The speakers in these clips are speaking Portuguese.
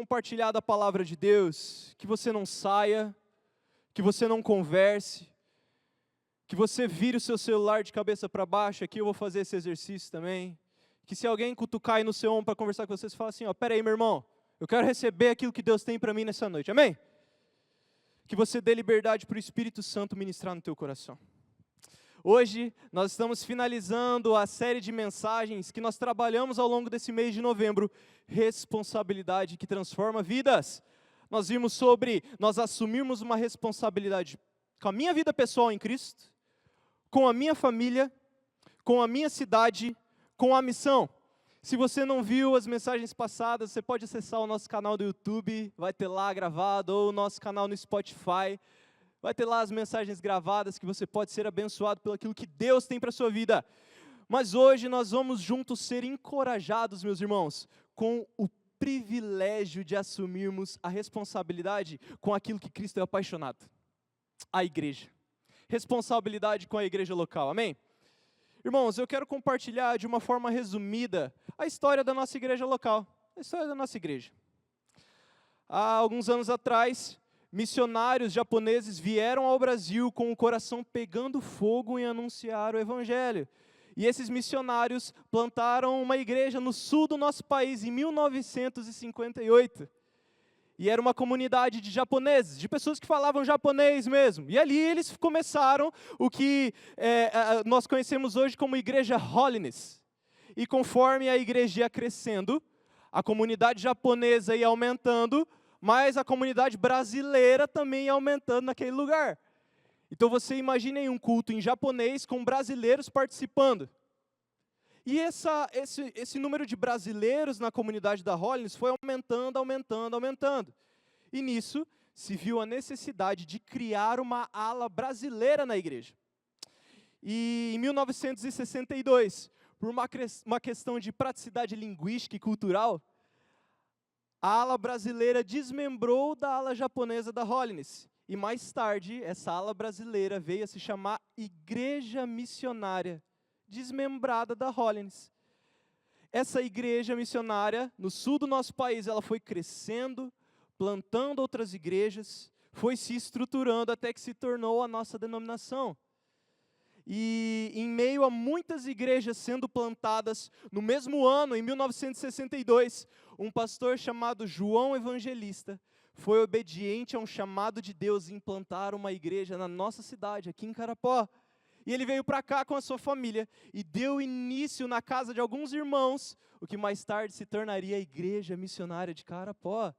compartilhar da palavra de Deus, que você não saia, que você não converse, que você vire o seu celular de cabeça para baixo. Aqui eu vou fazer esse exercício também. Que se alguém cutucar aí no seu ombro para conversar com você, você fala assim, pera aí, meu irmão, eu quero receber aquilo que Deus tem para mim nessa noite, amém? Que você dê liberdade para o Espírito Santo ministrar no teu coração. Hoje, nós estamos finalizando a série de mensagens que nós trabalhamos ao longo desse mês de novembro, responsabilidade que transforma vidas. Nós vimos sobre nós assumirmos uma responsabilidade com a minha vida pessoal em Cristo, com a minha família, com a minha cidade, com a missão. Se você não viu as mensagens passadas, você pode acessar o nosso canal do YouTube, vai ter lá gravado, ou o nosso canal no Spotify. Vai ter lá as mensagens gravadas que você pode ser abençoado pelo aquilo que Deus tem para a sua vida. Mas hoje nós vamos juntos ser encorajados, meus irmãos, com o privilégio de assumirmos a responsabilidade com aquilo que Cristo é apaixonado. A igreja. Responsabilidade com a igreja local, amém? Irmãos, eu quero compartilhar de uma forma resumida a história da nossa igreja local. A história da nossa igreja. Há alguns anos atrás, missionários japoneses vieram ao Brasil com o coração pegando fogo em anunciar o Evangelho. E esses missionários plantaram uma igreja no sul do nosso país, em 1958. E era uma comunidade de japoneses, de pessoas que falavam japonês mesmo. E ali eles começaram o que nós conhecemos hoje como Igreja Holiness. E conforme a igreja ia crescendo, a comunidade japonesa ia aumentando, mas a comunidade brasileira também ia aumentando naquele lugar. Então você imagine um culto em japonês com brasileiros participando. E esse número de brasileiros na comunidade da Holiness foi aumentando. E nisso se viu a necessidade de criar uma ala brasileira na igreja. E em 1962, por uma questão de praticidade linguística e cultural, a ala brasileira desmembrou da ala japonesa da Holiness. E mais tarde, essa ala brasileira veio a se chamar Igreja Missionária, desmembrada da Holiness. Essa igreja missionária, no sul do nosso país, ela foi crescendo, plantando outras igrejas, foi se estruturando até que se tornou a nossa denominação. E em meio a muitas igrejas sendo plantadas, no mesmo ano, em 1962, um pastor chamado João Evangelista foi obediente a um chamado de Deus em implantar uma igreja na nossa cidade, aqui em Carapó. E ele veio para cá com a sua família e deu início na casa de alguns irmãos, o que mais tarde se tornaria a Igreja Missionária de Carapó.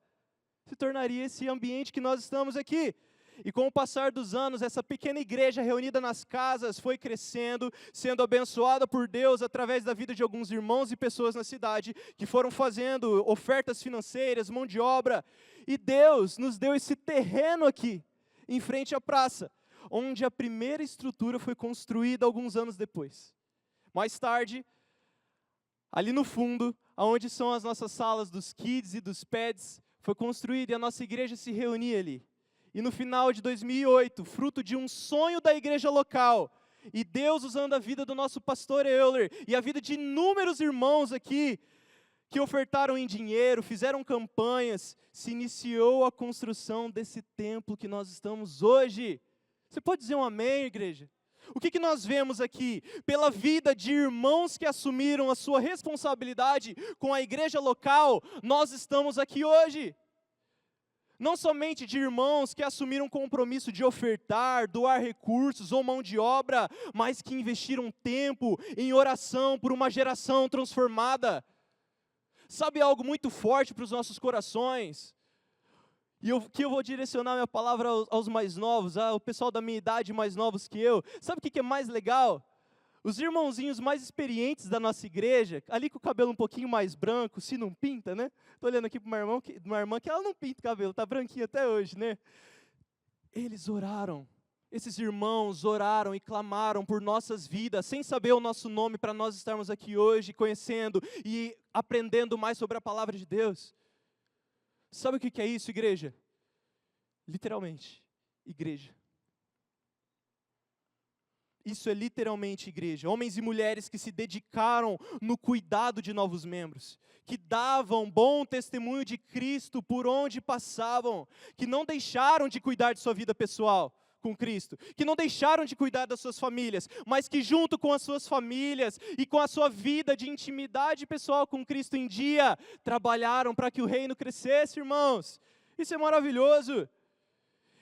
Se tornaria esse ambiente que nós estamos aqui. E com o passar dos anos, essa pequena igreja reunida nas casas foi crescendo, sendo abençoada por Deus através da vida de alguns irmãos e pessoas na cidade, que foram fazendo ofertas financeiras, mão de obra. E Deus nos deu esse terreno aqui, em frente à praça, onde a primeira estrutura foi construída alguns anos depois. Mais tarde, ali no fundo, onde são as nossas salas dos kids e dos peds, foi construída e a nossa igreja se reunia ali. E no final de 2008, fruto de um sonho da igreja local, e Deus usando a vida do nosso pastor Euler, e a vida de inúmeros irmãos aqui, que ofertaram em dinheiro, fizeram campanhas, se iniciou a construção desse templo que nós estamos hoje. Você pode dizer um amém, igreja? O que nós vemos aqui? Pela vida de irmãos que assumiram a sua responsabilidade com a igreja local, nós estamos aqui hoje. Não somente de irmãos que assumiram o compromisso de ofertar, doar recursos ou mão de obra, mas que investiram tempo em oração por uma geração transformada. Sabe algo muito forte para os nossos corações? E que eu vou direcionar minha palavra aos mais novos, ao pessoal da minha idade mais novos que eu. Sabe o que é mais legal? Os irmãozinhos mais experientes da nossa igreja, ali com o cabelo um pouquinho mais branco, se não pinta, né? Estou olhando aqui para uma irmã que ela não pinta o cabelo, está branquinha até hoje, né? Eles oraram. Esses irmãos oraram e clamaram por nossas vidas, sem saber o nosso nome, para nós estarmos aqui hoje, conhecendo e aprendendo mais sobre a palavra de Deus. Sabe o que é isso, igreja? Literalmente, igreja. Isso é literalmente igreja. Homens e mulheres que se dedicaram no cuidado de novos membros, que davam bom testemunho de Cristo por onde passavam, que não deixaram de cuidar de sua vida pessoal com Cristo, que não deixaram de cuidar das suas famílias, mas que junto com as suas famílias e com a sua vida de intimidade pessoal com Cristo em dia, trabalharam para que o reino crescesse, irmãos. Isso é maravilhoso.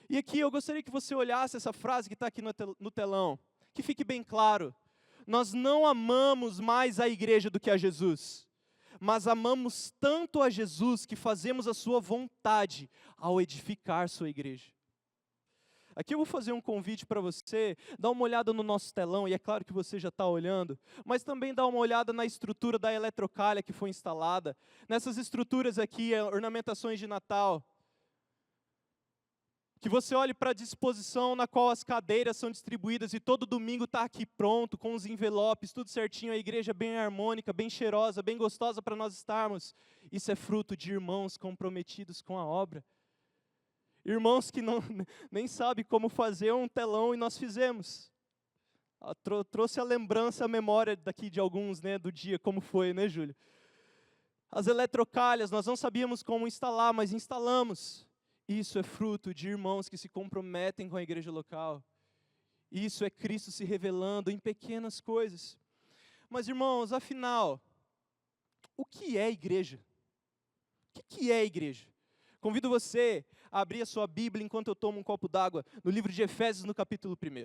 E aqui eu gostaria que você olhasse essa frase que está aqui no telão, que fique bem claro. Nós não amamos mais a igreja do que a Jesus, mas amamos tanto a Jesus que fazemos a sua vontade ao edificar sua igreja. Aqui eu vou fazer um convite para você, dar uma olhada no nosso telão, e é claro que você já está olhando, mas também dar uma olhada na estrutura da Eletrocalha que foi instalada. Nessas estruturas aqui, ornamentações de Natal. Que você olhe para a disposição na qual as cadeiras são distribuídas e todo domingo está aqui pronto, com os envelopes, tudo certinho, a igreja bem harmônica, bem cheirosa, bem gostosa para nós estarmos. Isso é fruto de irmãos comprometidos com a obra. Irmãos que nem sabem como fazer um telão e nós fizemos. Trouxe a lembrança, a memória daqui de alguns, né, do dia, como foi, né, Júlio? As eletrocalhas, nós não sabíamos como instalar, mas instalamos. Isso é fruto de irmãos que se comprometem com a igreja local. Isso é Cristo se revelando em pequenas coisas. Mas, irmãos, afinal, o que é igreja? O que é igreja? Convido você a abrir a sua Bíblia enquanto eu tomo um copo d'água, no livro de Efésios, no capítulo 1.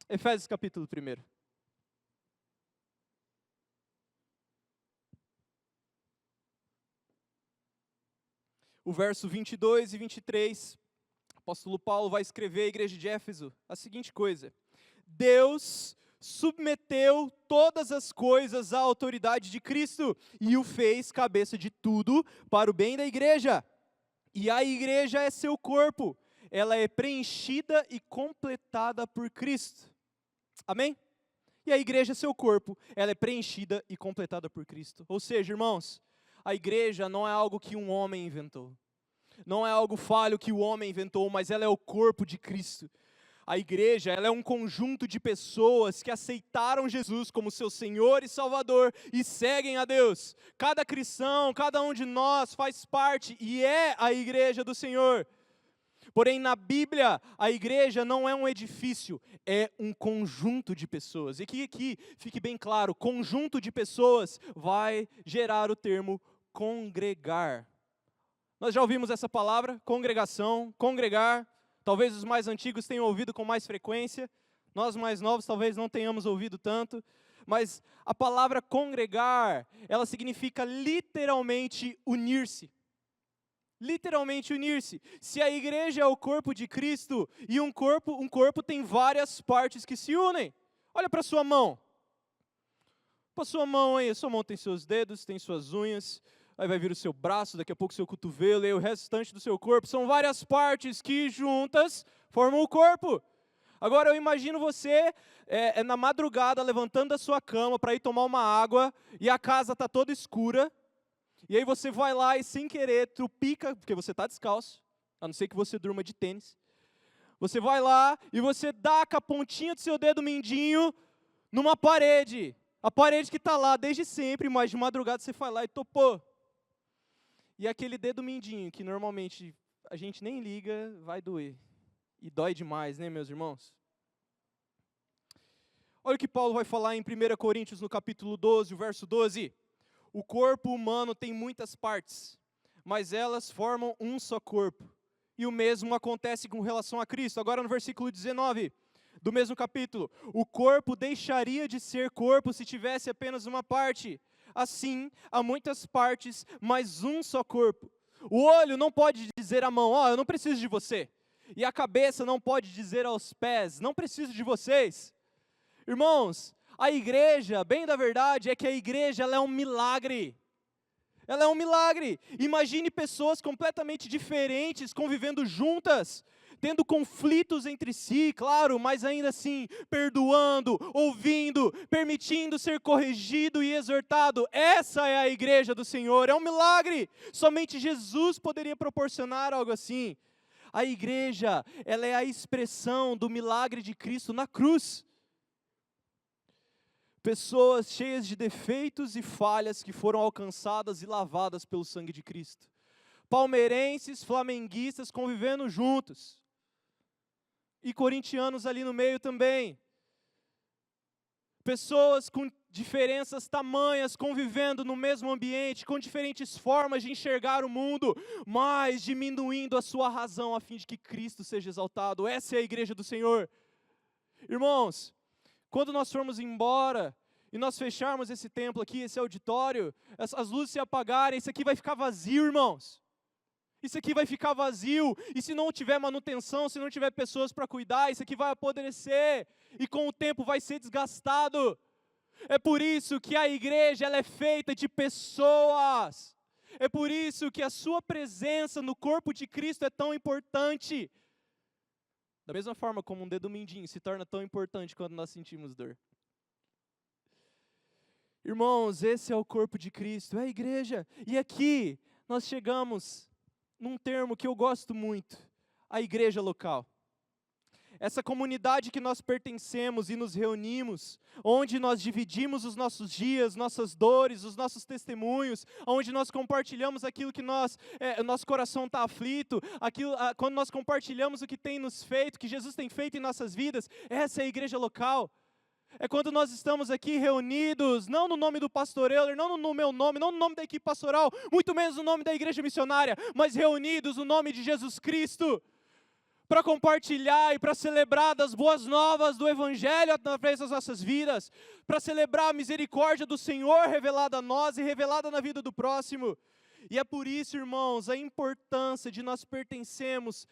Efésios, capítulo 1. O verso 22 e 23, o apóstolo Paulo vai escrever à igreja de Éfeso a seguinte coisa: Deus submeteu todas as coisas à autoridade de Cristo e o fez cabeça de tudo para o bem da igreja. E a igreja é seu corpo, ela é preenchida e completada por Cristo. Amém? E a igreja é seu corpo, ela é preenchida e completada por Cristo. Ou seja, irmãos, a igreja não é algo que um homem inventou. Não é algo falho que o homem inventou, mas ela é o corpo de Cristo. A igreja, ela é um conjunto de pessoas que aceitaram Jesus como seu Senhor e Salvador e seguem a Deus. Cada cristão, cada um de nós faz parte e é a igreja do Senhor. Porém, na Bíblia, a igreja não é um edifício, é um conjunto de pessoas. E que aqui fique bem claro, conjunto de pessoas vai gerar o termo congregar. Nós já ouvimos essa palavra, congregação, congregar. Talvez os mais antigos tenham ouvido com mais frequência, nós mais novos talvez não tenhamos ouvido tanto, mas a palavra congregar, ela significa literalmente unir-se. Literalmente unir-se. Se a igreja é o corpo de Cristo, e um corpo tem várias partes que se unem. Olha para a sua mão. Para a sua mão aí, a sua mão tem seus dedos, tem suas unhas, aí vai vir o seu braço, daqui a pouco o seu cotovelo, e aí o restante do seu corpo. São várias partes que juntas formam o corpo. Agora eu imagino você na madrugada levantando da sua cama para ir tomar uma água, e a casa está toda escura, e aí você vai lá e sem querer trupica, porque você está descalço, a não ser que você durma de tênis. Você vai lá e você dá com a pontinha do seu dedo mindinho numa parede. A parede que está lá desde sempre, mas de madrugada você vai lá e topou. E aquele dedo mindinho, que normalmente a gente nem liga, vai doer. E dói demais, né, meus irmãos? Olha o que Paulo vai falar em 1 Coríntios, no capítulo 12, o verso 12. O corpo humano tem muitas partes, mas elas formam um só corpo. E o mesmo acontece com relação a Cristo. Agora no versículo 19, do mesmo capítulo. O corpo deixaria de ser corpo se tivesse apenas uma parte. Assim, há muitas partes, mas um só corpo. O olho não pode dizer à mão, eu não preciso de você. E a cabeça não pode dizer aos pés, não preciso de vocês. Irmãos, a igreja, bem da verdade, é que a igreja ela é um milagre. Ela é um milagre. Imagine pessoas completamente diferentes convivendo juntas, tendo conflitos entre si, claro, mas ainda assim, perdoando, ouvindo, permitindo ser corrigido e exortado. Essa é a igreja do Senhor, é um milagre. Somente Jesus poderia proporcionar algo assim. A igreja, ela é a expressão do milagre de Cristo na cruz. Pessoas cheias de defeitos e falhas que foram alcançadas e lavadas pelo sangue de Cristo. Palmeirenses, flamenguistas convivendo juntos. E corintianos ali no meio também. Pessoas com diferenças tamanhas convivendo no mesmo ambiente, com diferentes formas de enxergar o mundo, mas diminuindo a sua razão a fim de que Cristo seja exaltado. Essa é a igreja do Senhor. Irmãos, quando nós formos embora e nós fecharmos esse templo aqui, esse auditório, as luzes se apagarem, isso aqui vai ficar vazio, irmãos. Isso aqui vai ficar vazio, e se não tiver manutenção, se não tiver pessoas para cuidar, isso aqui vai apodrecer, e com o tempo vai ser desgastado. É por isso que a igreja ela é feita de pessoas. É por isso que a sua presença no corpo de Cristo é tão importante. Da mesma forma como um dedo mindinho se torna tão importante quando nós sentimos dor. Irmãos, esse é o corpo de Cristo, é a igreja. E aqui nós chegamos num termo que eu gosto muito, a igreja local. Essa comunidade que nós pertencemos e nos reunimos, onde nós dividimos os nossos dias, nossas dores, os nossos testemunhos, onde nós compartilhamos aquilo que nosso coração está aflito, quando nós compartilhamos o que tem nos feito, que Jesus tem feito em nossas vidas, essa é a igreja local. É quando nós estamos aqui reunidos, não no nome do pastor Euler, não no meu nome, não no nome da equipe pastoral, muito menos no nome da igreja missionária, mas reunidos no nome de Jesus Cristo, para compartilhar e para celebrar das boas novas do Evangelho através das nossas vidas, para celebrar a misericórdia do Senhor revelada a nós e revelada na vida do próximo. E é por isso, irmãos, a importância de nós pertencermos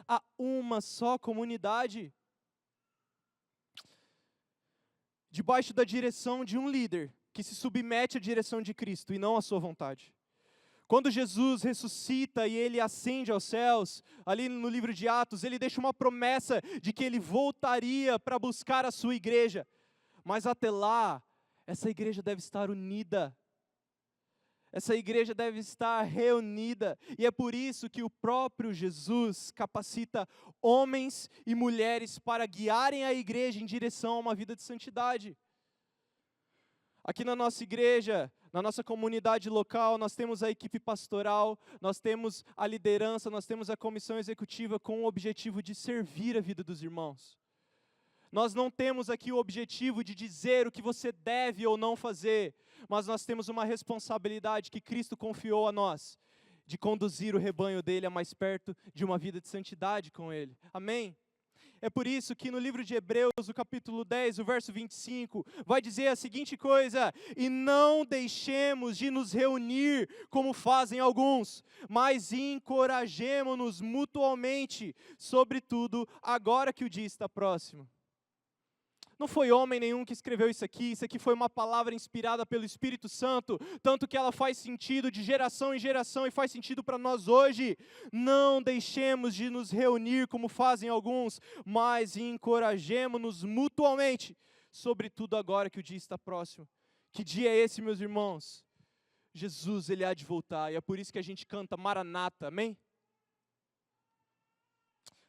a uma só comunidade, debaixo da direção de um líder, que se submete à direção de Cristo e não à sua vontade. Quando Jesus ressuscita e ele ascende aos céus, ali no livro de Atos, ele deixa uma promessa de que ele voltaria para buscar a sua igreja. Mas até lá, essa igreja deve estar unida. Essa igreja deve estar reunida. E é por isso que o próprio Jesus capacita homens e mulheres para guiarem a igreja em direção a uma vida de santidade. Aqui na nossa igreja, na nossa comunidade local, nós temos a equipe pastoral, nós temos a liderança, nós temos a comissão executiva com o objetivo de servir a vida dos irmãos. Nós não temos aqui o objetivo de dizer o que você deve ou não fazer, mas nós temos uma responsabilidade que Cristo confiou a nós, de conduzir o rebanho dele a mais perto de uma vida de santidade com ele. Amém? É por isso que no livro de Hebreus, o capítulo 10, o verso 25, vai dizer a seguinte coisa: e não deixemos de nos reunir como fazem alguns, mas encorajemo-nos mutuamente, sobretudo agora que o dia está próximo. Não foi homem nenhum que escreveu isso aqui foi uma palavra inspirada pelo Espírito Santo, tanto que ela faz sentido de geração em geração e faz sentido para nós hoje. Não deixemos de nos reunir como fazem alguns, mas encorajemo-nos mutuamente, sobretudo agora que o dia está próximo. Que dia é esse, meus irmãos? Jesus, ele há de voltar, e é por isso que a gente canta Maranata, amém?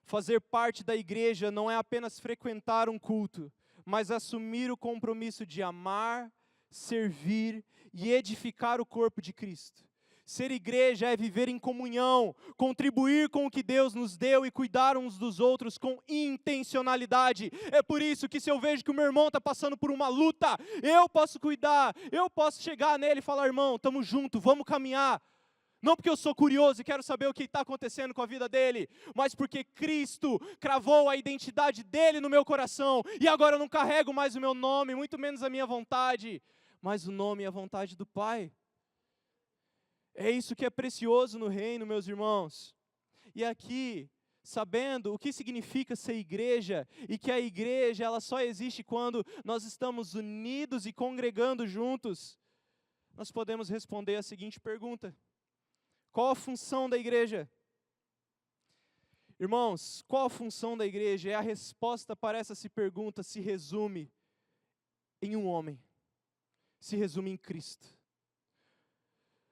Fazer parte da igreja não é apenas frequentar um culto, mas assumir o compromisso de amar, servir e edificar o corpo de Cristo. Ser igreja é viver em comunhão, contribuir com o que Deus nos deu e cuidar uns dos outros com intencionalidade. É por isso que se eu vejo que o meu irmão está passando por uma luta, eu posso cuidar, eu posso chegar nele e falar: irmão, estamos juntos, vamos caminhar. Não porque eu sou curioso e quero saber o que está acontecendo com a vida dele, mas porque Cristo cravou a identidade dele no meu coração, e agora eu não carrego mais o meu nome, muito menos a minha vontade, mas o nome e a vontade do Pai. É isso que é precioso no reino, meus irmãos. E aqui, sabendo o que significa ser igreja, e que a igreja ela só existe quando nós estamos unidos e congregando juntos, nós podemos responder a seguinte pergunta: qual a função da igreja? Irmãos, qual a função da igreja? E a resposta para essa pergunta se resume em um homem, se resume em Cristo.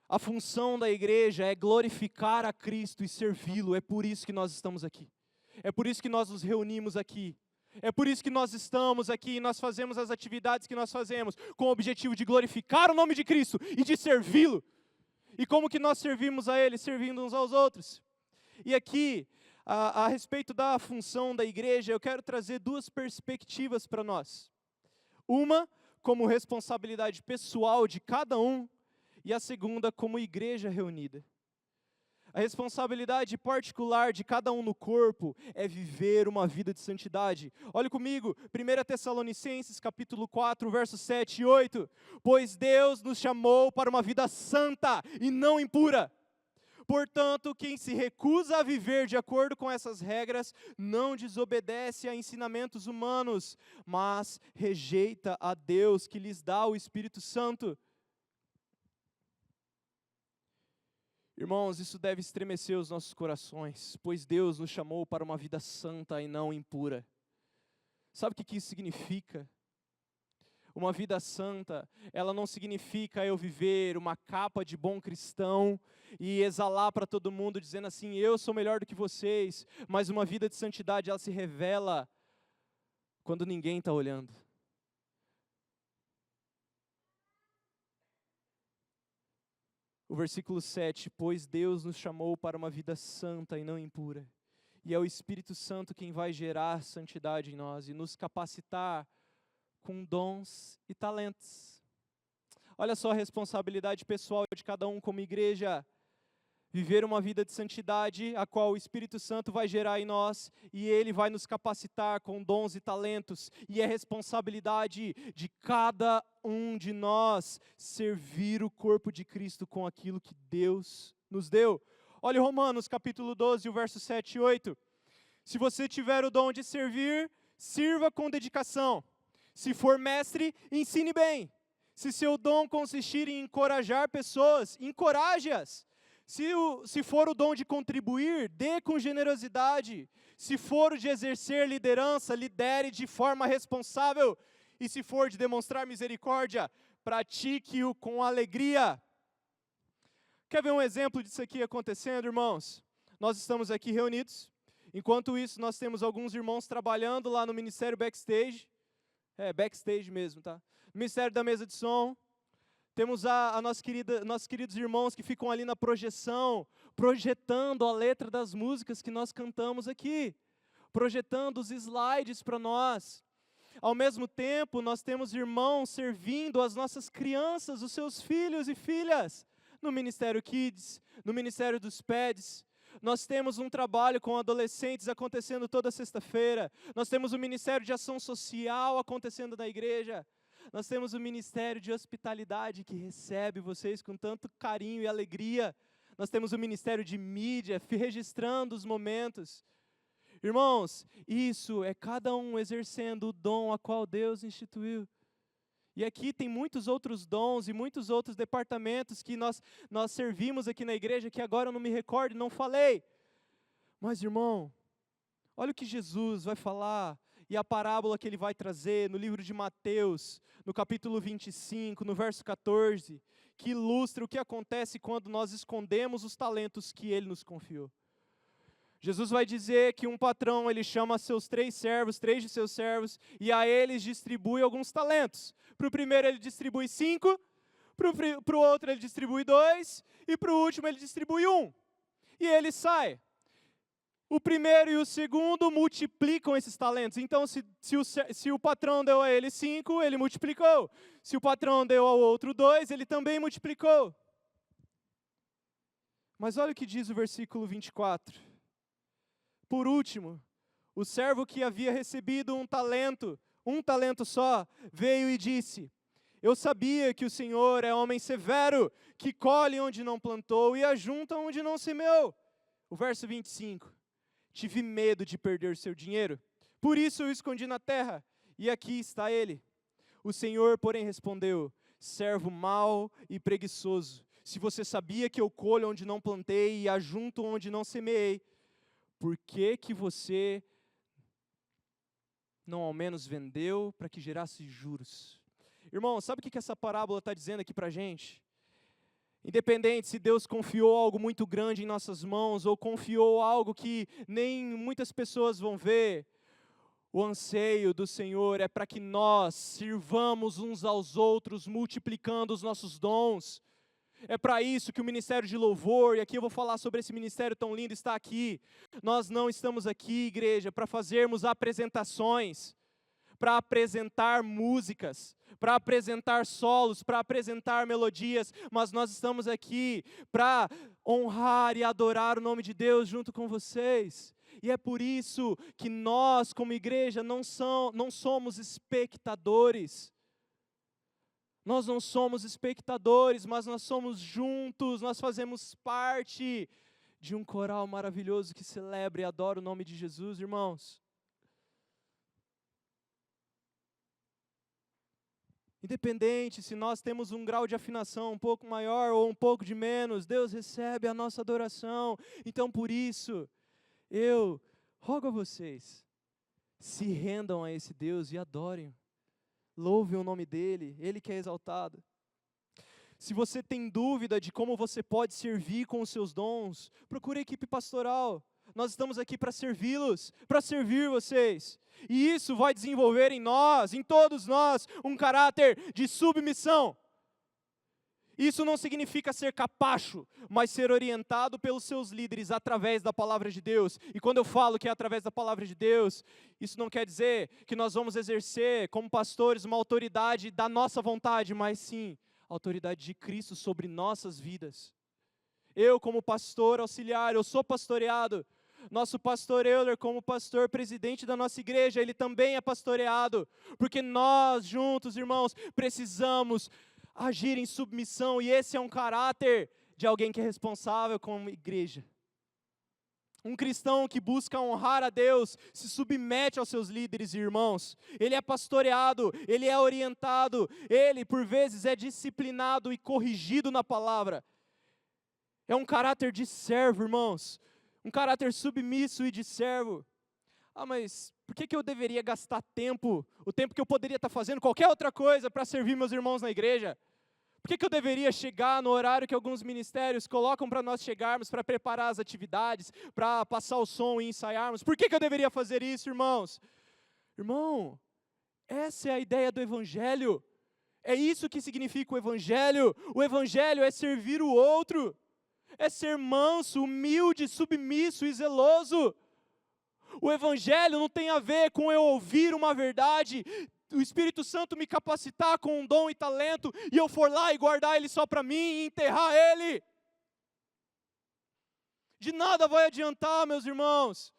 A função da igreja é glorificar a Cristo e servi-lo, é por isso que nós estamos aqui. É por isso que nós nos reunimos aqui. É por isso que nós estamos aqui e nós fazemos as atividades que nós fazemos com o objetivo de glorificar o nome de Cristo e de servi-lo. E como que nós servimos a Ele? Servindo uns aos outros. E aqui, a respeito da função da igreja, eu quero trazer duas perspectivas para nós. Uma, como responsabilidade pessoal de cada um, e a segunda, como igreja reunida. A responsabilidade particular de cada um no corpo é viver uma vida de santidade. Olha comigo, 1 Tessalonicenses capítulo 4, versos 7 e 8. Pois Deus nos chamou para uma vida santa e não impura. Portanto, quem se recusa a viver de acordo com essas regras, não desobedece a ensinamentos humanos, mas rejeita a Deus que lhes dá o Espírito Santo. Irmãos, isso deve estremecer os nossos corações, pois Deus nos chamou para uma vida santa e não impura. Sabe o que isso significa? Uma vida santa, ela não significa eu viver uma capa de bom cristão e exalar para todo mundo dizendo assim, eu sou melhor do que vocês, mas uma vida de santidade, ela se revela quando ninguém está olhando. O versículo 7, pois Deus nos chamou para uma vida santa e não impura. E é o Espírito Santo quem vai gerar santidade em nós e nos capacitar com dons e talentos. Olha só a responsabilidade pessoal de cada um como igreja. Viver uma vida de santidade, a qual o Espírito Santo vai gerar em nós, e Ele vai nos capacitar com dons e talentos, e é responsabilidade de cada um de nós servir o corpo de Cristo com aquilo que Deus nos deu. Olha Romanos capítulo 12, o verso 7 e 8. Se você tiver o dom de servir, sirva com dedicação. Se for mestre, ensine bem. Se seu dom consistir em encorajar pessoas, encoraje-as. Se for o dom de contribuir, dê com generosidade. Se for o de exercer liderança, lidere de forma responsável. E se for de demonstrar misericórdia, pratique-o com alegria. Quer ver um exemplo disso aqui acontecendo, irmãos? Nós estamos aqui reunidos. Enquanto isso, nós temos alguns irmãos trabalhando lá no Ministério Backstage. Backstage mesmo, tá? Ministério da Mesa de Som. Temos nossos queridos irmãos que ficam ali na projeção, projetando a letra das músicas que nós cantamos aqui, projetando os slides para nós. Ao mesmo tempo, nós temos irmãos servindo as nossas crianças, os seus filhos e filhas, no Ministério Kids, no Ministério dos PEDs. Nós temos um trabalho com adolescentes acontecendo toda sexta-feira. Nós temos o Ministério de Ação Social acontecendo na igreja. Nós temos o Ministério de Hospitalidade que recebe vocês com tanto carinho e alegria. Nós temos o Ministério de Mídia registrando os momentos. Irmãos, isso é cada um exercendo o dom a qual Deus instituiu. E aqui tem muitos outros dons e muitos outros departamentos que nós servimos aqui na igreja, que agora eu não me recordo, não falei. Mas, irmão, olha o que Jesus vai falar e a parábola que Ele vai trazer no livro de Mateus, no capítulo 25, no verso 14, que ilustra o que acontece quando nós escondemos os talentos que Ele nos confiou. Jesus vai dizer que um patrão, ele chama seus três de seus servos, e a eles distribui alguns talentos. Para o primeiro ele distribui 5, para o outro ele distribui 2, e para o último ele distribui 1. E ele sai. O primeiro e o segundo multiplicam esses talentos. Então, se o patrão deu a ele 5, ele multiplicou. Se o patrão deu ao outro 2, ele também multiplicou. Mas olha o que diz o versículo 24. Por último, o servo que havia recebido um talento só, veio e disse: eu sabia que o Senhor é homem severo, que colhe onde não plantou e ajunta onde não semeou. O verso 25. Tive medo de perder seu dinheiro, por isso eu escondi na terra, e aqui está ele. O Senhor, porém, respondeu: servo mau e preguiçoso, se você sabia que eu colho onde não plantei e ajunto onde não semeei, por que você não ao menos vendeu para que gerasse juros? Irmão, sabe o que essa parábola está dizendo aqui para a gente? Independente se Deus confiou algo muito grande em nossas mãos ou confiou algo que nem muitas pessoas vão ver, O anseio do Senhor é para que nós sirvamos uns aos outros, multiplicando os nossos dons. É para isso que o ministério de louvor, e aqui eu vou falar sobre esse ministério tão lindo, está aqui. Nós não estamos aqui, igreja, para fazermos apresentações, para apresentar músicas, para apresentar solos, para apresentar melodias, mas nós estamos aqui para honrar e adorar o nome de Deus junto com vocês. E é por isso que nós, como igreja, não somos espectadores. Nós não somos espectadores, mas nós somos juntos, nós fazemos parte de um coral maravilhoso que celebra e adora o nome de Jesus, irmãos. Independente se nós temos um grau de afinação um pouco maior ou um pouco de menos, Deus recebe a nossa adoração. Então, por isso, eu rogo a vocês, se rendam a esse Deus e adorem. Louvem o nome dEle, Ele que é exaltado. Se você tem dúvida de como você pode servir com os seus dons, procure a equipe pastoral. Nós estamos aqui para servi-los, para servir vocês. E isso vai desenvolver em nós, em todos nós, um caráter de submissão. Isso não significa ser capacho, mas ser orientado pelos seus líderes através da palavra de Deus. E quando eu falo que é através da palavra de Deus, isso não quer dizer que nós vamos exercer como pastores uma autoridade da nossa vontade, mas sim, a autoridade de Cristo sobre nossas vidas. Eu como pastor auxiliar, eu sou pastoreado. Nosso pastor Euler, como pastor presidente da nossa igreja, ele também é pastoreado. Porque nós juntos, irmãos, precisamos agir em submissão, e esse é um caráter de alguém que é responsável como igreja. Um cristão que busca honrar a Deus, se submete aos seus líderes e irmãos. Ele é pastoreado, ele é orientado, ele por vezes é disciplinado e corrigido na palavra. É um caráter de servo, irmãos. Um caráter submisso e de servo. Ah, mas por que eu deveria gastar tempo, o tempo que eu poderia estar fazendo qualquer outra coisa para servir meus irmãos na igreja? Por que eu deveria chegar no horário que alguns ministérios colocam para nós chegarmos, para preparar as atividades, para passar o som e ensaiarmos? Por que eu deveria fazer isso, irmãos? Irmão, essa é a ideia do Evangelho. É isso que significa o Evangelho. O Evangelho é servir o outro. É ser manso, humilde, submisso e zeloso. O Evangelho não tem a ver com eu ouvir uma verdade, o Espírito Santo me capacitar com um dom e talento, e eu for lá e guardar ele só para mim e enterrar ele. De nada vai adiantar, meus irmãos.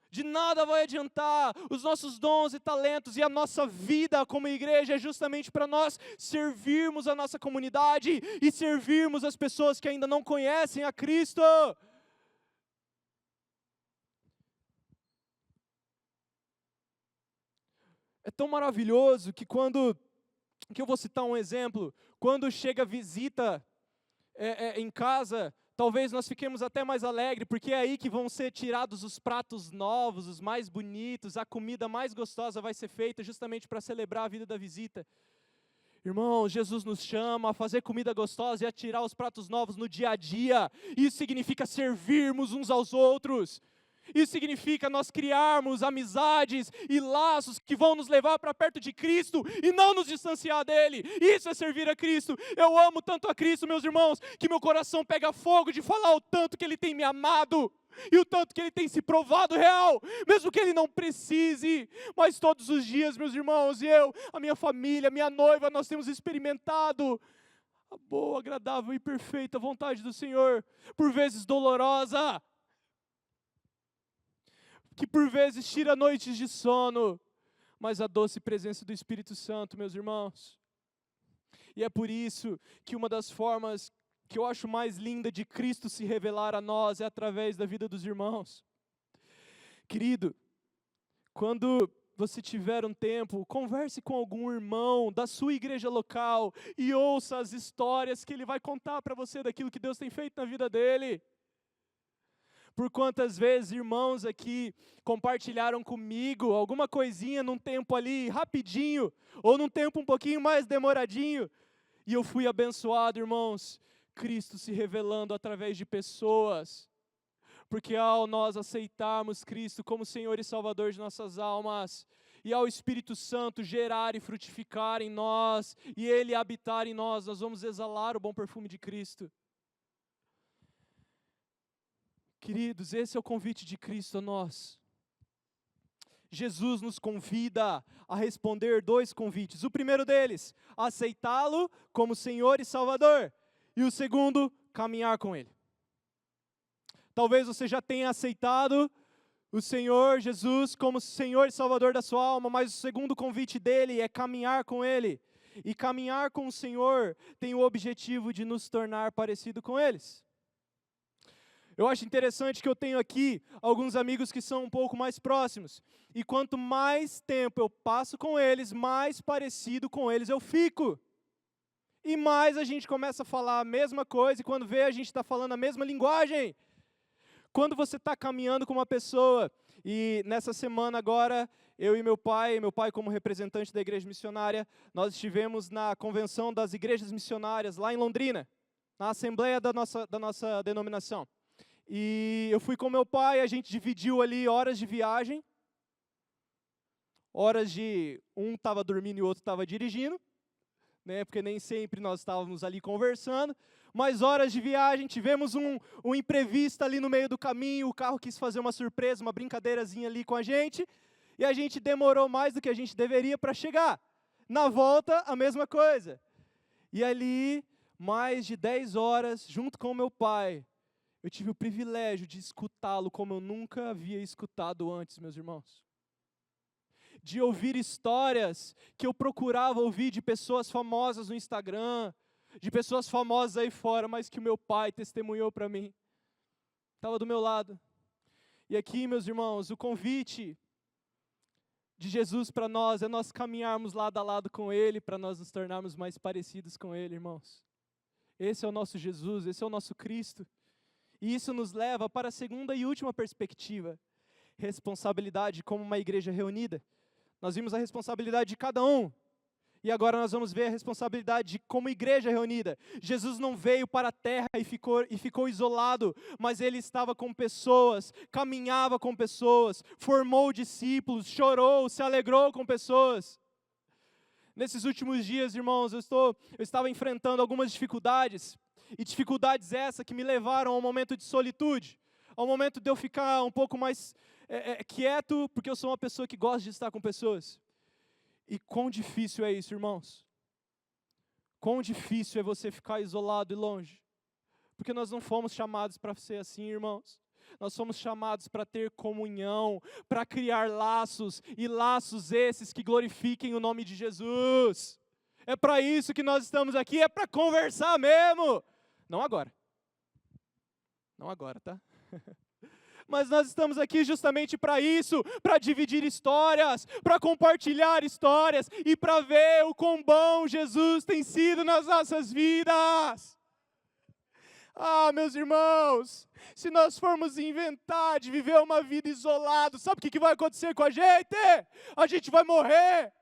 De nada vai adiantar. Os nossos dons e talentos e a nossa vida como igreja é justamente para nós servirmos a nossa comunidade e servirmos as pessoas que ainda não conhecem a Cristo. É tão maravilhoso que que eu vou citar um exemplo, quando chega visita em casa, talvez nós fiquemos até mais alegres, porque é aí que vão ser tirados os pratos novos, os mais bonitos, a comida mais gostosa vai ser feita justamente para celebrar a vida da visita. Irmãos, Jesus nos chama a fazer comida gostosa e a tirar os pratos novos no dia a dia. Isso significa servirmos uns aos outros. Isso significa nós criarmos amizades e laços que vão nos levar para perto de Cristo e não nos distanciar dEle. Isso é servir a Cristo. Eu amo tanto a Cristo, meus irmãos, que meu coração pega fogo de falar o tanto que Ele tem me amado e o tanto que Ele tem se provado real, mesmo que Ele não precise. Mas todos os dias, meus irmãos, a minha família, a minha noiva, nós temos experimentado a boa, agradável e perfeita vontade do Senhor, por vezes dolorosa, que por vezes tira noites de sono, mas a doce presença do Espírito Santo, meus irmãos. E é por isso que uma das formas que eu acho mais linda de Cristo se revelar a nós é através da vida dos irmãos. Querido, quando você tiver um tempo, converse com algum irmão da sua igreja local e ouça as histórias que ele vai contar para você daquilo que Deus tem feito na vida dele. Por quantas vezes irmãos aqui compartilharam comigo alguma coisinha num tempo ali rapidinho, ou num tempo um pouquinho mais demoradinho, e eu fui abençoado, irmãos, Cristo se revelando através de pessoas. Porque ao nós aceitarmos Cristo como Senhor e Salvador de nossas almas, e ao Espírito Santo gerar e frutificar em nós, e Ele habitar em nós, nós vamos exalar o bom perfume de Cristo. Queridos, esse é o convite de Cristo a nós. Jesus nos convida a responder 2 convites. O primeiro deles, aceitá-lo como Senhor e Salvador. E o segundo, caminhar com Ele. Talvez você já tenha aceitado o Senhor Jesus como Senhor e Salvador da sua alma, mas o segundo convite dele é caminhar com Ele. E caminhar com o Senhor tem o objetivo de nos tornar parecido com eles. Eu acho interessante que eu tenho aqui alguns amigos que são um pouco mais próximos. E quanto mais tempo eu passo com eles, mais parecido com eles eu fico. E mais a gente começa a falar a mesma coisa, e quando vê a gente está falando a mesma linguagem. Quando você está caminhando com uma pessoa, e nessa semana agora, eu e meu pai como representante da igreja missionária, nós estivemos na convenção das igrejas missionárias lá em Londrina, na assembleia da nossa denominação. E eu fui com meu pai, a gente dividiu ali horas de viagem, um estava dormindo e o outro estava dirigindo, né, porque nem sempre nós estávamos ali conversando, mas horas de viagem, tivemos um imprevisto ali no meio do caminho, o carro quis fazer uma surpresa, uma brincadeirazinha ali com a gente, e a gente demorou mais do que a gente deveria para chegar. Na volta, a mesma coisa. E ali, mais de 10 horas, junto com meu pai, eu tive o privilégio de escutá-lo como eu nunca havia escutado antes, meus irmãos. De ouvir histórias que eu procurava ouvir de pessoas famosas no Instagram, de pessoas famosas aí fora, mas que o meu pai testemunhou para mim. Estava do meu lado. E aqui, meus irmãos, o convite de Jesus para nós é nós caminharmos lado a lado com Ele, para nós nos tornarmos mais parecidos com Ele, irmãos. Esse é o nosso Jesus, esse é o nosso Cristo. E isso nos leva para a segunda e última perspectiva, responsabilidade como uma igreja reunida. Nós vimos a responsabilidade de cada um, e agora nós vamos ver a responsabilidade de como igreja reunida. Jesus não veio para a terra e ficou isolado, mas Ele estava com pessoas, caminhava com pessoas, formou discípulos, chorou, se alegrou com pessoas. Nesses últimos dias, irmãos, eu estava enfrentando algumas dificuldades, e dificuldades essas que me levaram a um momento de solitude, ao momento de eu ficar um pouco mais quieto, porque eu sou uma pessoa que gosta de estar com pessoas. E quão difícil é isso, irmãos? Quão difícil é você ficar isolado e longe? Porque nós não fomos chamados para ser assim, irmãos. Nós somos chamados para ter comunhão, para criar laços, e laços esses que glorifiquem o nome de Jesus. É para isso que nós estamos aqui, é para conversar mesmo. Não agora. Não agora, tá? Mas nós estamos aqui justamente para isso, para dividir histórias, para compartilhar histórias e para ver o quão bom Jesus tem sido nas nossas vidas. Ah, meus irmãos, se nós formos inventar de viver uma vida isolada, sabe o que vai acontecer com a gente? A gente vai morrer.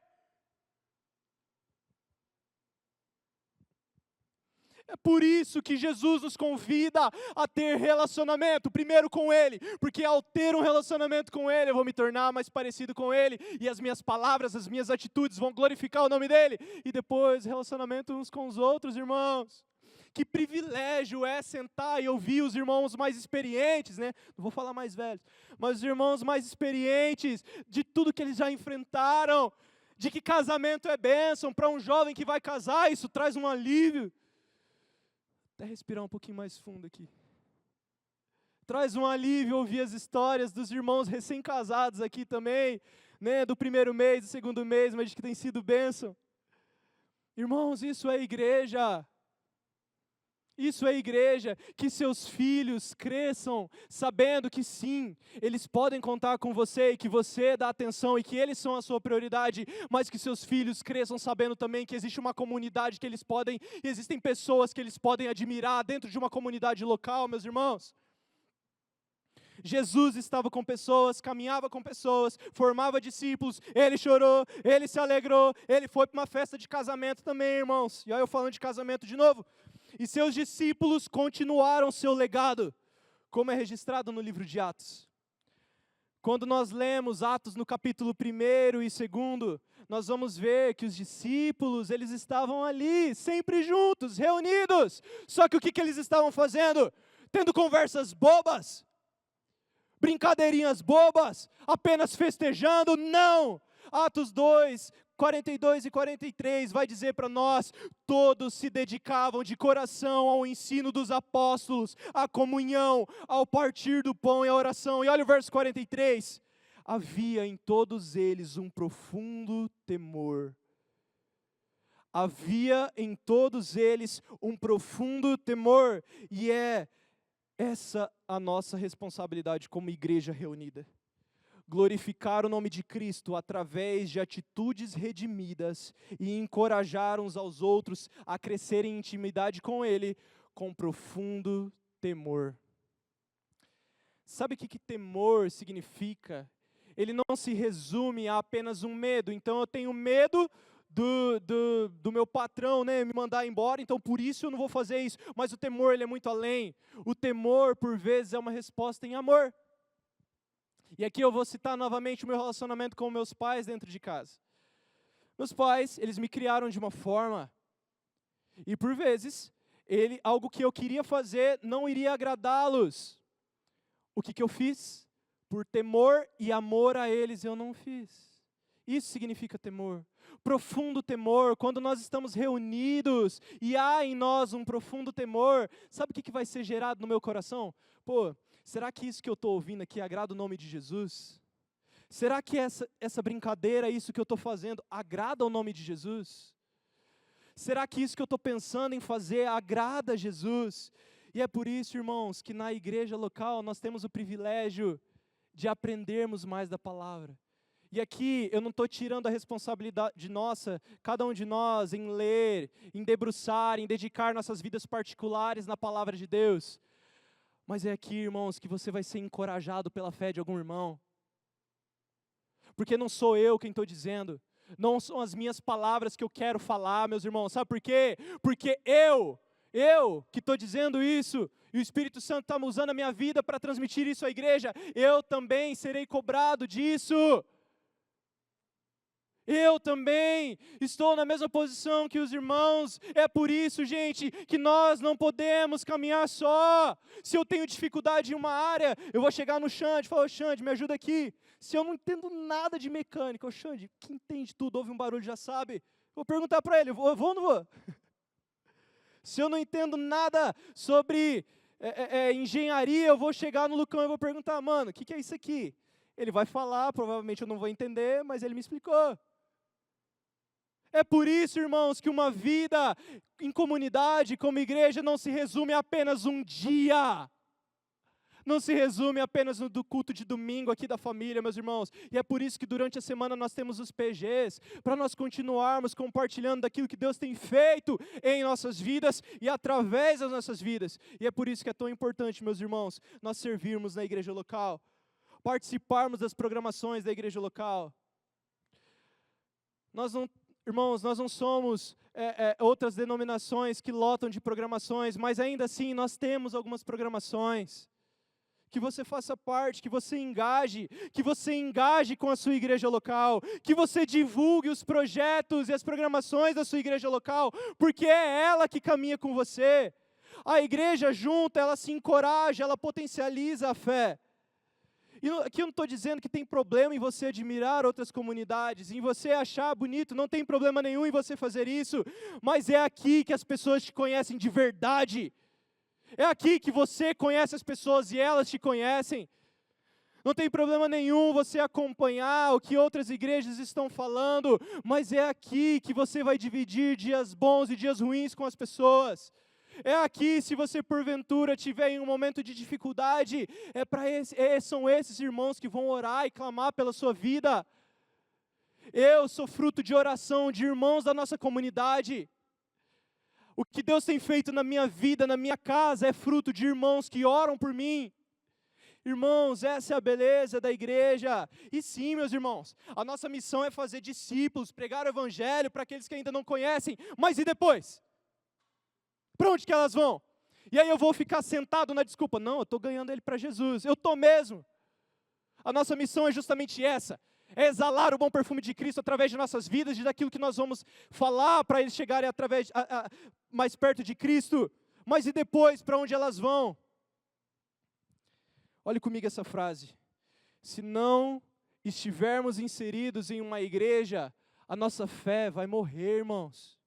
É por isso que Jesus nos convida a ter relacionamento, primeiro com Ele, porque ao ter um relacionamento com Ele, eu vou me tornar mais parecido com Ele, e as minhas palavras, as minhas atitudes vão glorificar o nome dEle, e depois relacionamento uns com os outros, irmãos. Que privilégio é sentar e ouvir os irmãos mais experientes, né? Não vou falar mais velhos, mas os irmãos mais experientes, de tudo que eles já enfrentaram, de que casamento é bênção, para um jovem que vai casar, isso traz um alívio. Até respirar um pouquinho mais fundo aqui. Traz um alívio ouvir as histórias dos irmãos recém-casados aqui também, né, do primeiro mês, do segundo mês, mas que tem sido bênção. Irmãos, isso é igreja. Isso é igreja, que seus filhos cresçam sabendo que sim, eles podem contar com você e que você dá atenção e que eles são a sua prioridade, mas que seus filhos cresçam sabendo também que existe uma comunidade que eles podem, e existem pessoas que eles podem admirar dentro de uma comunidade local, meus irmãos. Jesus estava com pessoas, caminhava com pessoas, formava discípulos, Ele chorou, Ele se alegrou, Ele foi para uma festa de casamento também, irmãos. E aí eu falando de casamento de novo. E seus discípulos continuaram seu legado, como é registrado no livro de Atos. Quando nós lemos Atos no capítulo 1 e 2, nós vamos ver que os discípulos, eles estavam ali, sempre juntos, reunidos. Só que o que eles estavam fazendo? Tendo conversas bobas, brincadeirinhas bobas, apenas festejando? Não! Atos 2, 42 e 43 vai dizer para nós: todos se dedicavam de coração ao ensino dos apóstolos, à comunhão, ao partir do pão e à oração. E olha o verso 43. Havia em todos eles um profundo temor. Havia em todos eles um profundo temor. E é essa a nossa responsabilidade como igreja reunida. Glorificar o nome de Cristo através de atitudes redimidas e encorajar uns aos outros a crescer em intimidade com Ele, com profundo temor. Sabe o que temor significa? Ele não se resume a apenas um medo. Então eu tenho medo do meu patrão, né, me mandar embora, então por isso eu não vou fazer isso. Mas o temor, ele é muito além. O temor, por vezes, é uma resposta em amor. E aqui eu vou citar novamente o meu relacionamento com meus pais dentro de casa. Meus pais, eles me criaram de uma forma, e por vezes, algo que eu queria fazer não iria agradá-los. O que eu fiz? Por temor e amor a eles, eu não fiz. Isso significa temor. Profundo temor, quando nós estamos reunidos e há em nós um profundo temor, sabe o que vai ser gerado no meu coração? Será que isso que eu estou ouvindo aqui agrada o nome de Jesus? Será que essa brincadeira, isso que eu estou fazendo, agrada o nome de Jesus? Será que isso que eu estou pensando em fazer agrada a Jesus? E é por isso, irmãos, que na igreja local nós temos o privilégio de aprendermos mais da palavra. E aqui eu não estou tirando a responsabilidade nossa, cada um de nós, em ler, em debruçar, em dedicar nossas vidas particulares na palavra de Deus. Mas é aqui, irmãos, que você vai ser encorajado pela fé de algum irmão. Porque não sou eu quem estou dizendo, não são as minhas palavras que eu quero falar, meus irmãos. Sabe por quê? Porque eu que estou dizendo isso, e o Espírito Santo está usando a minha vida para transmitir isso à igreja, eu também serei cobrado disso. Eu também estou na mesma posição que os irmãos. É por isso, gente, que nós não podemos caminhar só. Se eu tenho dificuldade em uma área, eu vou chegar no Xande e falar: Xande, me ajuda aqui. Se eu não entendo nada de mecânica, Xande, que entende tudo, ouve um barulho, já sabe. Vou perguntar para ele, vou ou não vou? Se eu não entendo nada sobre engenharia, eu vou chegar no Lucão e vou perguntar: mano, o que é isso aqui? Ele vai falar, provavelmente eu não vou entender, mas ele me explicou. É por isso, irmãos, que uma vida em comunidade, como igreja, não se resume a apenas um dia. Não se resume apenas no culto de domingo aqui da família, meus irmãos. E é por isso que durante a semana nós temos os PGs, para nós continuarmos compartilhando daquilo que Deus tem feito em nossas vidas e através das nossas vidas. E é por isso que é tão importante, meus irmãos, nós servirmos na igreja local, participarmos das programações da igreja local. Irmãos, nós não somos outras denominações que lotam de programações, mas ainda assim nós temos algumas programações. Que você faça parte, que você engaje com a sua igreja local, que você divulgue os projetos e as programações da sua igreja local, porque é ela que caminha com você. A igreja junta, ela se encoraja, ela potencializa a fé. E aqui eu não estou dizendo que tem problema em você admirar outras comunidades, em você achar bonito, não tem problema nenhum em você fazer isso, mas é aqui que as pessoas te conhecem de verdade. É aqui que você conhece as pessoas e elas te conhecem. Não tem problema nenhum você acompanhar o que outras igrejas estão falando, mas é aqui que você vai dividir dias bons e dias ruins com as pessoas. É aqui, se você porventura tiver em um momento de dificuldade, são esses irmãos que vão orar e clamar pela sua vida. Eu sou fruto de oração de irmãos da nossa comunidade. O que Deus tem feito na minha vida, na minha casa, é fruto de irmãos que oram por mim. Irmãos, essa é a beleza da igreja. E sim, meus irmãos, a nossa missão é fazer discípulos, pregar o evangelho para aqueles que ainda não conhecem. Mas e depois? Para onde que elas vão? E aí eu vou ficar sentado na desculpa. Não, eu estou ganhando ele para Jesus. Eu estou mesmo. A nossa missão é justamente essa. É exalar o bom perfume de Cristo através de nossas vidas e daquilo que nós vamos falar para eles chegarem mais perto de Cristo. Mas e depois, para onde elas vão? Olhe comigo essa frase. Se não estivermos inseridos em uma igreja, a nossa fé vai morrer, irmãos.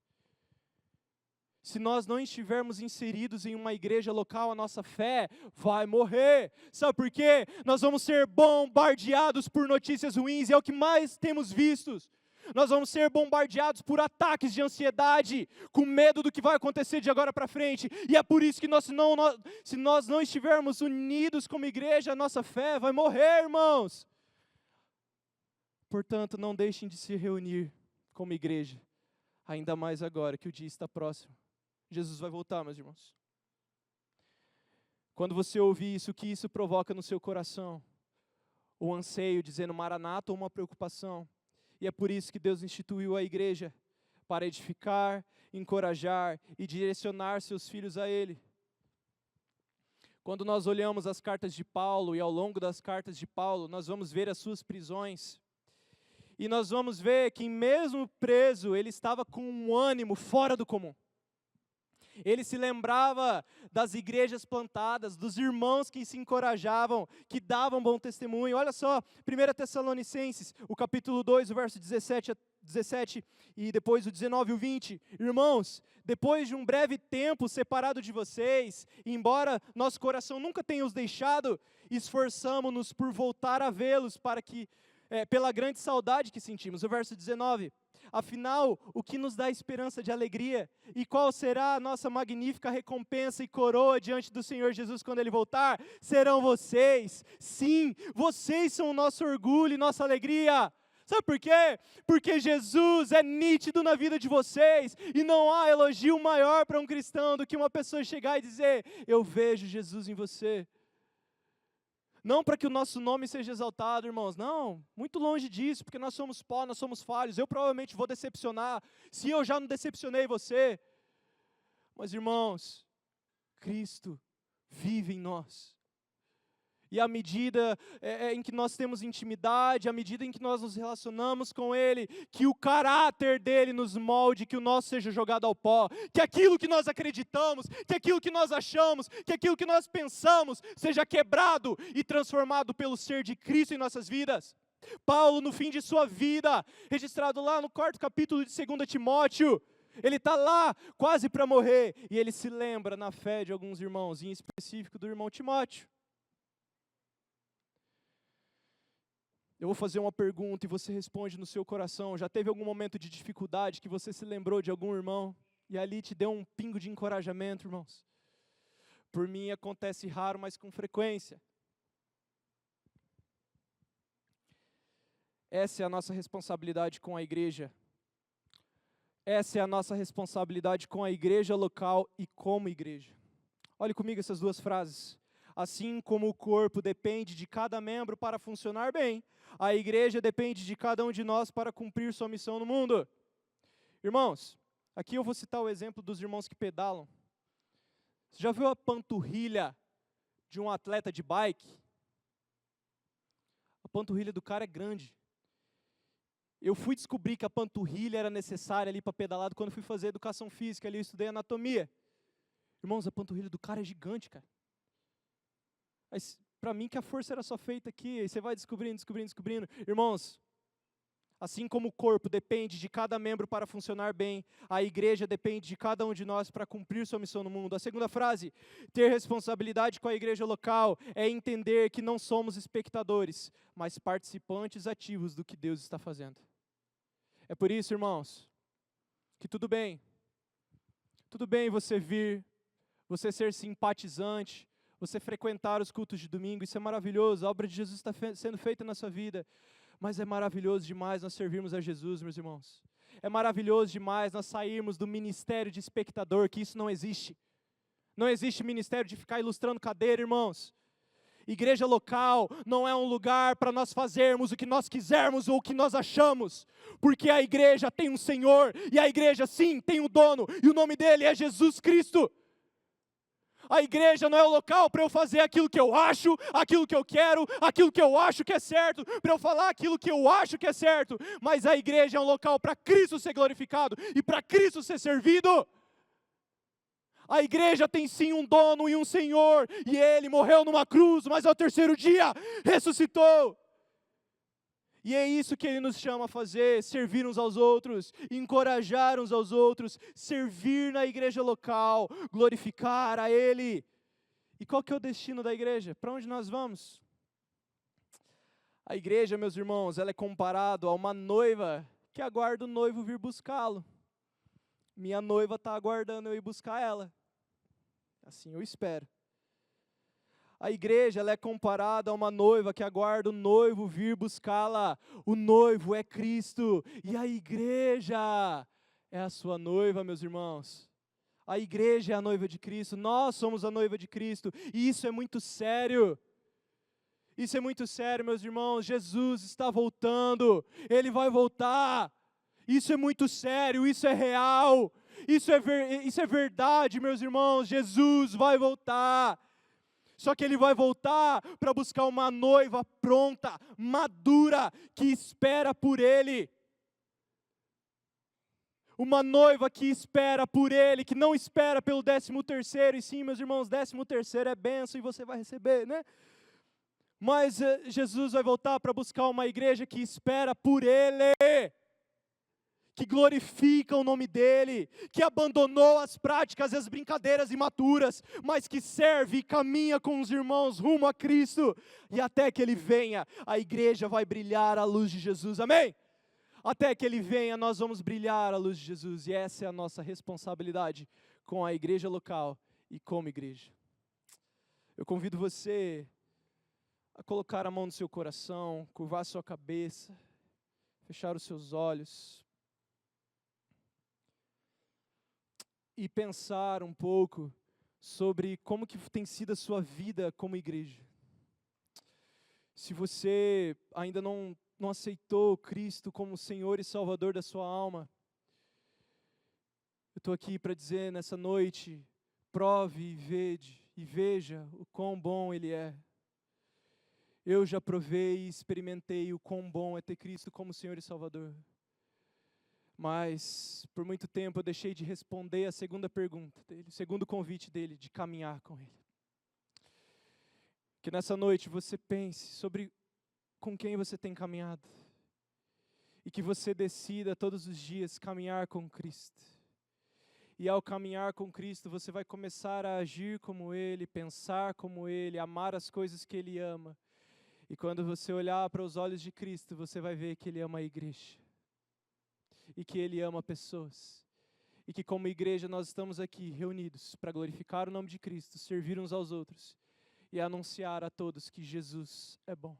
Se nós não estivermos inseridos em uma igreja local, a nossa fé vai morrer. Sabe por quê? Nós vamos ser bombardeados por notícias ruins, e é o que mais temos visto. Nós vamos ser bombardeados por ataques de ansiedade, com medo do que vai acontecer de agora para frente. E é por isso que se nós não estivermos unidos como igreja, a nossa fé vai morrer, irmãos. Portanto, não deixem de se reunir como igreja, ainda mais agora que o dia está próximo. Jesus vai voltar, meus irmãos. Quando você ouvir isso, o que isso provoca no seu coração? O anseio, dizendo Maranata, ou uma preocupação. E é por isso que Deus instituiu a igreja, para edificar, encorajar e direcionar seus filhos a Ele. Quando nós olhamos as cartas de Paulo, e ao longo das cartas de Paulo, nós vamos ver as suas prisões. E nós vamos ver que mesmo preso, ele estava com um ânimo fora do comum. Ele se lembrava das igrejas plantadas, dos irmãos que se encorajavam, que davam bom testemunho. Olha só, 1 Tessalonicenses, o capítulo 2, o verso 17 e depois o 19 e o 20. Irmãos, depois de um breve tempo separado de vocês, embora nosso coração nunca tenha os deixado, esforçamo-nos por voltar a vê-los pela grande saudade que sentimos. O verso 19. Afinal, o que nos dá esperança de alegria? E qual será a nossa magnífica recompensa e coroa diante do Senhor Jesus quando Ele voltar? Serão vocês. Sim, vocês são o nosso orgulho e nossa alegria. Sabe por quê? Porque Jesus é nítido na vida de vocês. E não há elogio maior para um cristão do que uma pessoa chegar e dizer: eu vejo Jesus em você. Não para que o nosso nome seja exaltado, irmãos. Não, muito longe disso, porque nós somos pó, nós somos falhos. Eu provavelmente vou decepcionar, se eu já não decepcionei você. Mas, irmãos, Cristo vive em nós. E à medida em que nós temos intimidade, à medida em que nós nos relacionamos com Ele, que o caráter dEle nos molde, que o nosso seja jogado ao pó, que aquilo que nós acreditamos, que aquilo que nós achamos, que aquilo que nós pensamos, seja quebrado e transformado pelo ser de Cristo em nossas vidas. Paulo, no fim de sua vida, registrado lá no 4º capítulo de 2 Timóteo, ele está lá quase para morrer, e ele se lembra na fé de alguns irmãos, em específico do irmão Timóteo. Eu vou fazer uma pergunta e você responde no seu coração. Já teve algum momento de dificuldade que você se lembrou de algum irmão e ali te deu um pingo de encorajamento, irmãos? Por mim acontece raro, mas com frequência. Essa é a nossa responsabilidade com a igreja. Essa é a nossa responsabilidade com a igreja local e como igreja. Olhe comigo essas duas frases. Assim como o corpo depende de cada membro para funcionar bem, a igreja depende de cada um de nós para cumprir sua missão no mundo. Irmãos, aqui eu vou citar o exemplo dos irmãos que pedalam. Você já viu a panturrilha de um atleta de bike? A panturrilha do cara é grande. Eu fui descobrir que a panturrilha era necessária ali para pedalar quando fui fazer educação física, ali eu estudei anatomia. Irmãos, a panturrilha do cara é gigante, cara. Mas para mim que a força era só feita aqui, aí você vai descobrindo. Irmãos, assim como o corpo depende de cada membro para funcionar bem, a igreja depende de cada um de nós para cumprir sua missão no mundo. A segunda frase, ter responsabilidade com a igreja local, é entender que não somos espectadores, mas participantes ativos do que Deus está fazendo. É por isso, irmãos, que tudo bem você vir, você ser simpatizante, você frequentar os cultos de domingo, isso é maravilhoso, a obra de Jesus está sendo feita na sua vida, mas é maravilhoso demais nós servirmos a Jesus, meus irmãos. É maravilhoso demais nós sairmos do ministério de espectador, que isso não existe. Não existe ministério de ficar ilustrando cadeira, irmãos. Igreja local não é um lugar para nós fazermos o que nós quisermos ou o que nós achamos, porque a igreja tem um Senhor, e a igreja sim tem um dono, e o nome dele é Jesus Cristo. A igreja não é o local para eu fazer aquilo que eu acho, aquilo que eu quero, aquilo que eu acho que é certo, para eu falar aquilo que eu acho que é certo, mas a igreja é um local para Cristo ser glorificado e para Cristo ser servido. A igreja tem sim um dono e um Senhor, e Ele morreu numa cruz, mas ao terceiro dia ressuscitou. E é isso que Ele nos chama a fazer, servir uns aos outros, encorajar uns aos outros, servir na igreja local, glorificar a Ele. E qual que é o destino da igreja? Para onde nós vamos? A igreja, meus irmãos, ela é comparada a uma noiva que aguarda o noivo vir buscá-lo. Minha noiva está aguardando eu ir buscar ela. Assim eu espero. A igreja ela é comparada a uma noiva que aguarda o noivo vir buscá-la. O noivo é Cristo e a igreja é a sua noiva, meus irmãos. A igreja é a noiva de Cristo, nós somos a noiva de Cristo e isso é muito sério. Isso é muito sério, meus irmãos. Jesus está voltando, Ele vai voltar. Isso é muito sério, isso é real. Isso é verdade, meus irmãos. Jesus vai voltar. Só que Ele vai voltar para buscar uma noiva pronta, madura, que espera por Ele. Uma noiva que espera por Ele, que não espera pelo 13º. E sim, meus irmãos, 13º é bênção e você vai receber, né? Mas Jesus vai voltar para buscar uma igreja que espera por Ele, que glorifica o nome dEle, que abandonou as práticas e as brincadeiras imaturas, mas que serve e caminha com os irmãos rumo a Cristo, e até que Ele venha, a igreja vai brilhar a luz de Jesus, amém? Até que Ele venha, nós vamos brilhar a luz de Jesus, e essa é a nossa responsabilidade com a igreja local e como igreja. Eu convido você a colocar a mão no seu coração, curvar a sua cabeça, fechar os seus olhos, e pensar um pouco sobre como que tem sido a sua vida como igreja. Se você ainda não aceitou Cristo como Senhor e Salvador da sua alma, eu estou aqui para dizer nessa noite, prove e veja o quão bom Ele é. Eu já provei e experimentei o quão bom é ter Cristo como Senhor e Salvador. Mas, por muito tempo, eu deixei de responder a segunda pergunta dele, o segundo convite dele, de caminhar com Ele. Que nessa noite você pense sobre com quem você tem caminhado. E que você decida todos os dias caminhar com Cristo. E ao caminhar com Cristo, você vai começar a agir como Ele, pensar como Ele, amar as coisas que Ele ama. E quando você olhar para os olhos de Cristo, você vai ver que Ele ama a igreja. E que Ele ama pessoas. E que como igreja nós estamos aqui reunidos para glorificar o nome de Cristo, servir uns aos outros e anunciar a todos que Jesus é bom.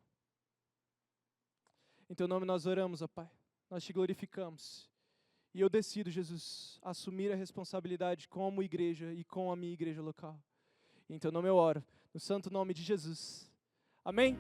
Em Teu nome nós oramos, ó Pai. Nós Te glorificamos. E eu decido, Jesus, assumir a responsabilidade como igreja e com a minha igreja local. Em Teu nome eu oro, no santo nome de Jesus. Amém?